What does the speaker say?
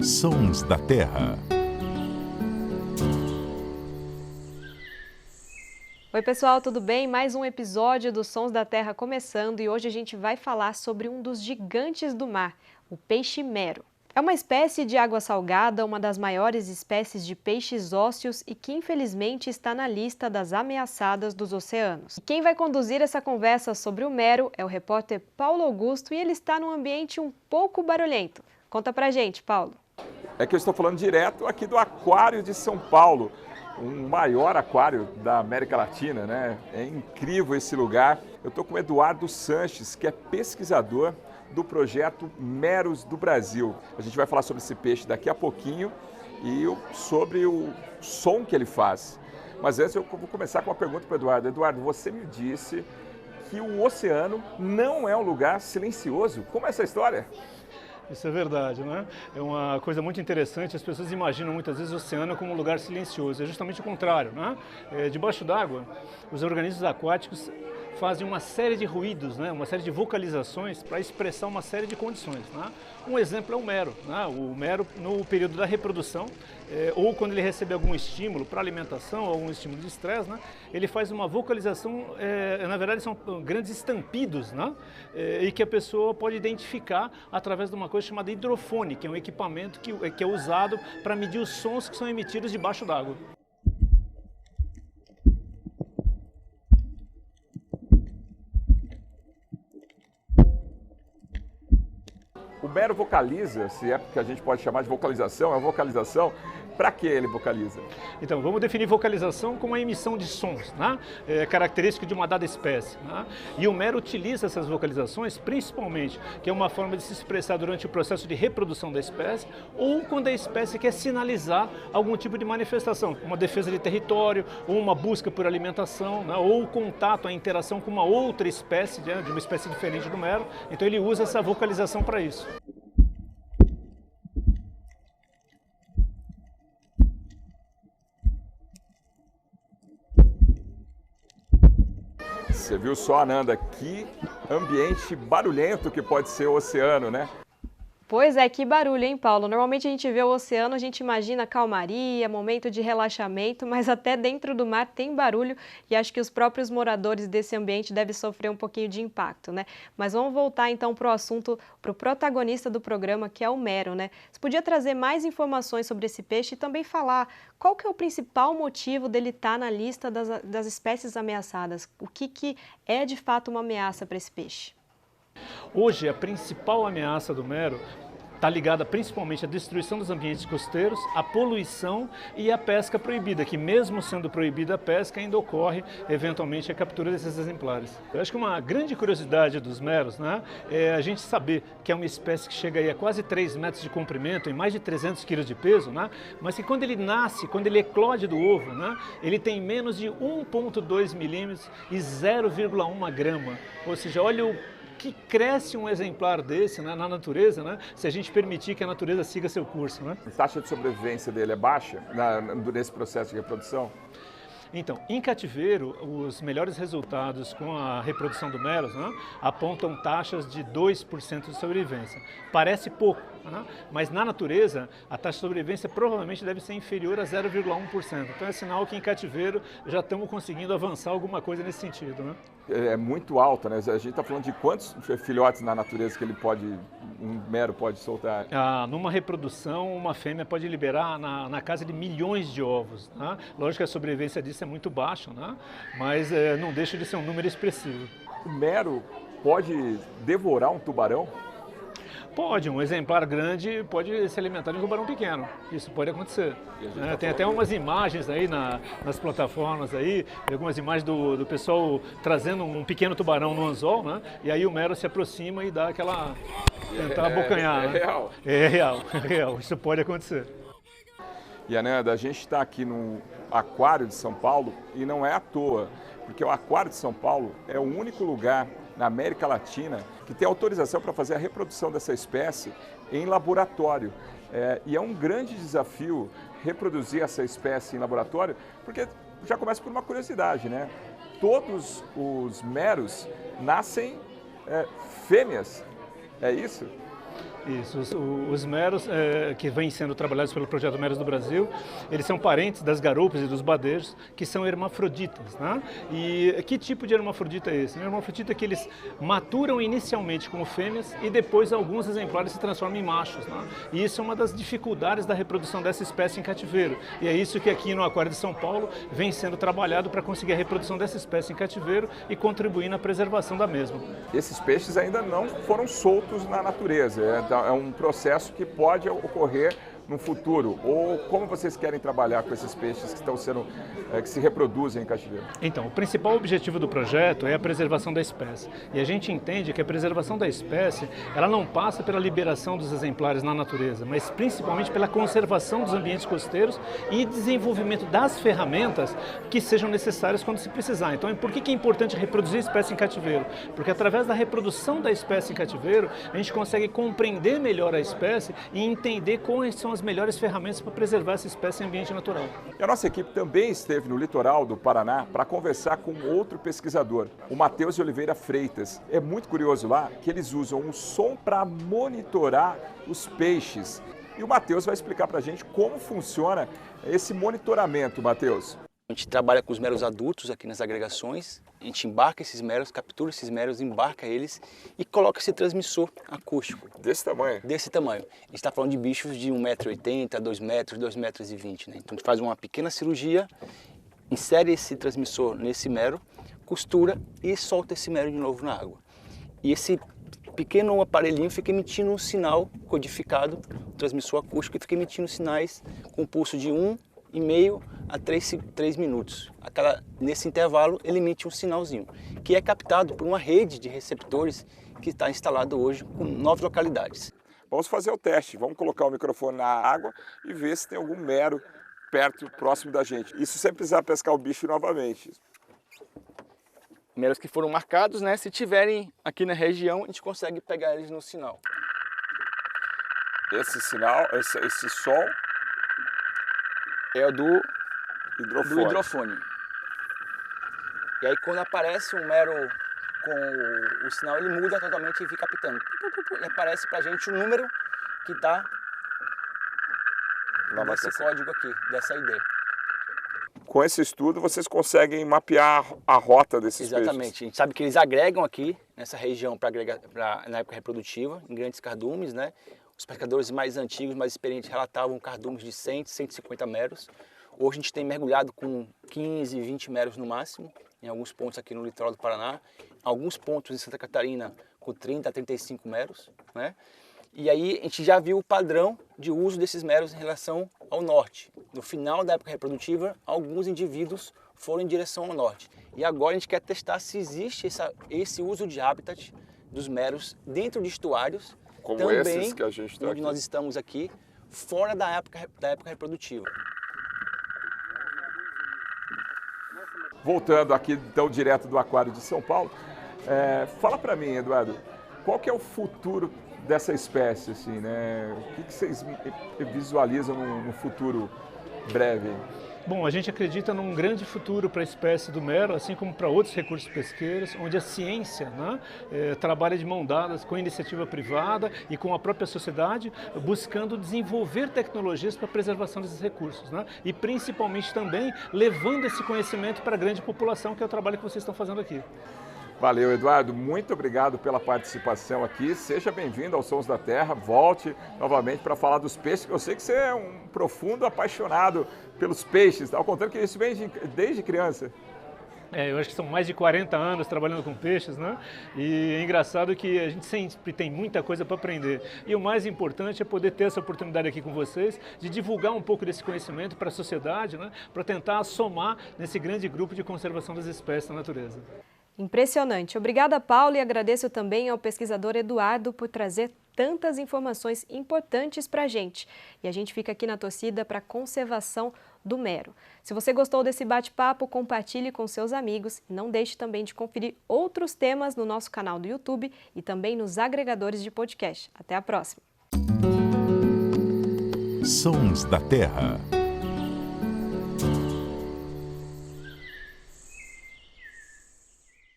Sons da Terra. Oi pessoal, tudo bem? Mais um episódio do Sons da Terra começando e hoje a gente vai falar sobre um dos gigantes do mar, o peixe-mero. É uma espécie de água salgada, uma das maiores espécies de peixes ósseos e que infelizmente está na lista das ameaçadas dos oceanos. E quem vai conduzir essa conversa sobre o mero é o repórter Paulo Augusto e ele está num ambiente um pouco barulhento. Conta pra gente, Paulo. É que eu estou falando direto aqui do Aquário de São Paulo, um maior aquário da América Latina, né? É incrível esse lugar. Eu estou com o Eduardo Sanches, que é pesquisador do projeto Meros do Brasil. A gente vai falar sobre esse peixe daqui a pouquinho e sobre o som que ele faz. Mas antes eu vou começar com uma pergunta para o Eduardo. Eduardo, você me disse que o oceano não é um lugar silencioso. Como é essa história? Isso é verdade, né? É uma coisa muito interessante, as pessoas imaginam muitas vezes o oceano como um lugar silencioso, é justamente o contrário, né? Debaixo d'água, os organismos aquáticos fazem uma série de ruídos, né? Uma série de vocalizações para expressar uma série de condições, né? Um exemplo é o mero, né? O mero no período da reprodução, ou quando ele recebe algum estímulo para alimentação, algum estímulo de estresse, né? Ele faz uma vocalização, na verdade são grandes estampidos, né? E que a pessoa pode identificar através de uma coisa chamada hidrofone, que é um equipamento que é usado para medir os sons que são emitidos debaixo d'água. O mero vocaliza, se é que a gente pode chamar de vocalização, é uma vocalização. Para que ele vocaliza? Então, vamos definir vocalização como a emissão de sons, né? Característico de uma dada espécie, né? E o mero utiliza essas vocalizações, principalmente, que é uma forma de se expressar durante o processo de reprodução da espécie ou quando a espécie quer sinalizar algum tipo de manifestação, uma defesa de território, ou uma busca por alimentação, né? Ou o contato, a interação com uma outra espécie, de uma espécie diferente do mero. Então, ele usa essa vocalização para isso. Você viu só, Ananda, que ambiente barulhento que pode ser o oceano, né? Pois é, que barulho, hein, Paulo? Normalmente a gente vê o oceano, a gente imagina calmaria, momento de relaxamento, mas até dentro do mar tem barulho e acho que os próprios moradores desse ambiente devem sofrer um pouquinho de impacto, né? Mas vamos voltar então para o assunto, para o protagonista do programa, que é o mero, né? Você podia trazer mais informações sobre esse peixe e também falar qual que é o principal motivo dele estar na lista das espécies ameaçadas? O que é de fato uma ameaça para esse peixe? Hoje, a principal ameaça do mero está ligada principalmente à destruição dos ambientes costeiros, à poluição e à pesca proibida, que mesmo sendo proibida a pesca, ainda ocorre eventualmente a captura desses exemplares. Eu acho que uma grande curiosidade dos meros, né, é a gente saber que é uma espécie que chega aí a quase 3 metros de comprimento e mais de 300 quilos de peso, né, mas que quando ele nasce, quando ele eclode do ovo, né, ele tem menos de 1,2 milímetros e 0,1 grama, ou seja, olha o que cresce um exemplar desse, né, na natureza, né, se a gente permitir que a natureza siga seu curso, né? A taxa de sobrevivência dele é baixa nesse processo de reprodução? Então, em cativeiro, os melhores resultados com a reprodução do meros, né, apontam taxas de 2% de sobrevivência. Parece pouco, né, mas na natureza a taxa de sobrevivência provavelmente deve ser inferior a 0,1%. Então é sinal que em cativeiro já estamos conseguindo avançar alguma coisa nesse sentido, né? É muito alta, né? A gente está falando de quantos filhotes na natureza que um mero pode soltar? Numa reprodução, uma fêmea pode liberar na casa de milhões de ovos, né? Lógico que a sobrevivência disso é muito baixa, né? Mas não deixa de ser um número expressivo. O mero pode devorar um tubarão? Pode, um exemplar grande pode se alimentar de um tubarão pequeno, isso pode acontecer. Tem até umas imagens aí nas plataformas aí, algumas imagens do pessoal trazendo um pequeno tubarão no anzol, né? E aí o mero se aproxima e dá aquela... tentar abocanhar. É real? É real, isso pode acontecer. E Ananda, a gente está aqui no Aquário de São Paulo e não é à toa, porque o Aquário de São Paulo é o único lugar na América Latina que tem autorização para fazer a reprodução dessa espécie em laboratório. E é um grande desafio reproduzir essa espécie em laboratório, porque já começa por uma curiosidade, né? Todos os meros nascem fêmeas, é isso? Isso, os meros que vêm sendo trabalhados pelo Projeto Meros do Brasil, eles são parentes das garoupas e dos badejos, que são hermafroditas, né? E que tipo de hermafrodita é esse? O hermafrodita é que eles maturam inicialmente como fêmeas e depois alguns exemplares se transformam em machos, né? E isso é uma das dificuldades da reprodução dessa espécie em cativeiro. E é isso que aqui no Aquário de São Paulo vem sendo trabalhado para conseguir a reprodução dessa espécie em cativeiro e contribuir na preservação da mesma. Esses peixes ainda não foram soltos na natureza, é um processo que pode ocorrer no futuro? Ou como vocês querem trabalhar com esses peixes que estão sendo, que se reproduzem em cativeiro? Então, o principal objetivo do projeto é a preservação da espécie. E a gente entende que a preservação da espécie, ela não passa pela liberação dos exemplares na natureza, mas principalmente pela conservação dos ambientes costeiros e desenvolvimento das ferramentas que sejam necessárias quando se precisar. Então, por que é importante reproduzir a espécie em cativeiro? Porque através da reprodução da espécie em cativeiro, a gente consegue compreender melhor a espécie e entender quais são as melhores ferramentas para preservar essa espécie em ambiente natural. E a nossa equipe também esteve no litoral do Paraná para conversar com outro pesquisador, o Matheus de Oliveira Freitas. É muito curioso lá que eles usam um som para monitorar os peixes. E o Matheus vai explicar para a gente como funciona esse monitoramento, Matheus. A gente trabalha com os meros adultos aqui nas agregações, a gente embarca esses meros, captura esses meros, embarca eles e coloca esse transmissor acústico. Desse tamanho? Desse tamanho. A gente está falando de bichos de 1,80 m, 2 metros, 2,20 metros, né? Então a gente faz uma pequena cirurgia, insere esse transmissor nesse mero, costura e solta esse mero de novo na água. E esse pequeno aparelhinho fica emitindo um sinal codificado, o transmissor acústico, e fica emitindo sinais com um pulso de 1,5 a 3 minutos. Nesse intervalo, ele emite um sinalzinho, que é captado por uma rede de receptores que está instalado hoje com 9 localidades. Vamos fazer o teste, vamos colocar o microfone na água e ver se tem algum mero perto, próximo da gente. Isso sem precisar pescar o bicho novamente. Meros que foram marcados, né? Se tiverem aqui na região, a gente consegue pegar eles no sinal. Esse sinal, esse som é o do hidrofone. hidrofone. E aí quando aparece um mero com o sinal, ele muda totalmente e fica apitando. E aparece pra gente o número que está nesse código aqui, dessa ID. Com esse estudo, vocês conseguem mapear a rota desses peixes? Exatamente. A gente sabe que eles agregam aqui, nessa região, na época reprodutiva, em grandes cardumes, né? Os pescadores mais antigos, mais experientes, relatavam cardumes de 100, 150 meros. Hoje a gente tem mergulhado com 15, 20 meros no máximo, em alguns pontos aqui no litoral do Paraná. Alguns pontos em Santa Catarina com 30 a 35 meros, né? E aí a gente já viu o padrão de uso desses meros em relação ao norte. No final da época reprodutiva, alguns indivíduos foram em direção ao norte. E agora a gente quer testar se existe esse uso de habitat dos meros dentro de estuários, como também, esses que a gente está onde aqui. nós estamos aqui, fora da época reprodutiva. Voltando aqui, então, direto do Aquário de São Paulo, fala para mim, Eduardo, qual que é o futuro dessa espécie, assim, né? O que vocês visualizam no futuro breve? Bom, a gente acredita num grande futuro para a espécie do mero, assim como para outros recursos pesqueiros, onde a ciência, né, trabalha de mão dadas com a iniciativa privada e com a própria sociedade, buscando desenvolver tecnologias para a preservação desses recursos, né, e principalmente também levando esse conhecimento para a grande população, que é o trabalho que vocês estão fazendo aqui. Valeu, Eduardo. Muito obrigado pela participação aqui. Seja bem-vindo aos Sons da Terra. Volte novamente para falar dos peixes, que eu sei que você é um profundo apaixonado pelos peixes. Ao contrário que isso vem desde criança. Eu acho que são mais de 40 anos trabalhando com peixes, né? E é engraçado que a gente sempre tem muita coisa para aprender. E o mais importante é poder ter essa oportunidade aqui com vocês, de divulgar um pouco desse conhecimento para a sociedade, né? Para tentar somar nesse grande grupo de conservação das espécies da natureza. Impressionante. Obrigada, Paulo, e agradeço também ao pesquisador Eduardo por trazer tantas informações importantes para a gente. E a gente fica aqui na torcida para a conservação do mero. Se você gostou desse bate-papo, compartilhe com seus amigos e não deixe também de conferir outros temas no nosso canal do YouTube e também nos agregadores de podcast. Até a próxima! Sons da Terra.